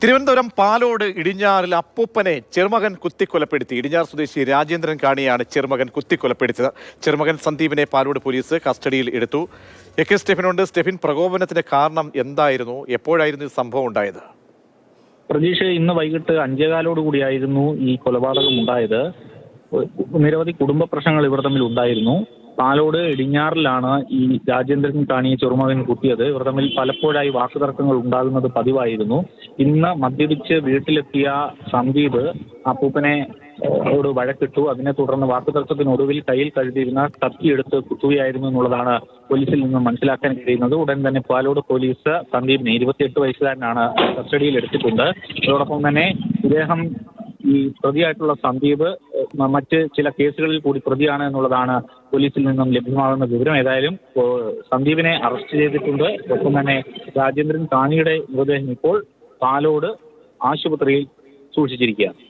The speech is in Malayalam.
തിരുവനന്തപുരം പാലോട് ഇടിഞ്ഞാറിൽ അപ്പൂപ്പനെ ചെറുമകൻ കുത്തിക്കൊലപ്പെടുത്തി. ഇടിഞ്ഞാർ സ്വദേശി രാജേന്ദ്രൻ കാണിയാണ് ചെറുമകൻ കുത്തിക്കൊലപ്പെടുത്തിയത്. ചെറുമകൻ സന്ദീപിനെ പാലോട് പോലീസ് കസ്റ്റഡിയിൽ എടുത്തു. എ.കെ. സ്റ്റെഫിനുണ്ട്. സ്റ്റെഫിൻ, പ്രകോപനത്തിന്റെ കാരണം എന്തായിരുന്നു? എപ്പോഴായിരുന്നു ഈ സംഭവം ഉണ്ടായത്? പ്രതീക്ഷ, ഇന്ന് വൈകിട്ട് 5:15 കൂടിയായിരുന്നു ഈ കൊലപാതകം ഉണ്ടായത്. നിരവധി കുടുംബ പ്രശ്നങ്ങൾ ഇവർ തമ്മിൽ ഉണ്ടായിരുന്നു. പാലോട് ഇടിഞ്ഞാറിലാണ് ഈ രാജേന്ദ്രൻ കാണിയെ ചെറുമകൻ കുത്തിയത്. ഇവർ തമ്മിൽ പലപ്പോഴായി വാക്കുതർക്കങ്ങൾ ഉണ്ടാകുന്നത് പതിവായിരുന്നു. ഇന്ന് മദ്യപിച്ച് വീട്ടിലെത്തിയ സന്ദീപ് അപ്പൂപ്പനെ ോട് വഴക്കിട്ടു. അതിനെ തുടർന്ന് വാക്കുതർക്കത്തിനൊടുവിൽ കയ്യിൽ കരുതിയിരുന്ന കത്തിയെടുത്ത് കുത്തുകയായിരുന്നു എന്നുള്ളതാണ് പോലീസിൽ നിന്ന് മനസ്സിലാക്കാൻ കഴിയുന്നത്. ഉടൻ തന്നെ പാലോട് പോലീസ് സന്ദീപിനെ, 28 വയസ്സുകാരനാണ്, കസ്റ്റഡിയിൽ എടുത്തിട്ടുണ്ട്. അതോടൊപ്പം തന്നെ ഇദ്ദേഹം, ഈ പ്രതിയായിട്ടുള്ള സന്ദീപ് മറ്റ് ചില കേസുകളിൽ കൂടി പ്രതിയാണ് എന്നുള്ളതാണ് പോലീസിൽ നിന്നും ലഭ്യമാകുന്ന വിവരം. ഏതായാലും സന്ദീപിനെ അറസ്റ്റ് ചെയ്തിട്ടുണ്ട്. ഒപ്പം തന്നെ രാജേന്ദ്രൻ കാണിയുടെ മൃതദേഹം ഇപ്പോൾ പാലോട് ആശുപത്രിയിൽ സൂക്ഷിച്ചിരിക്കുകയാണ്.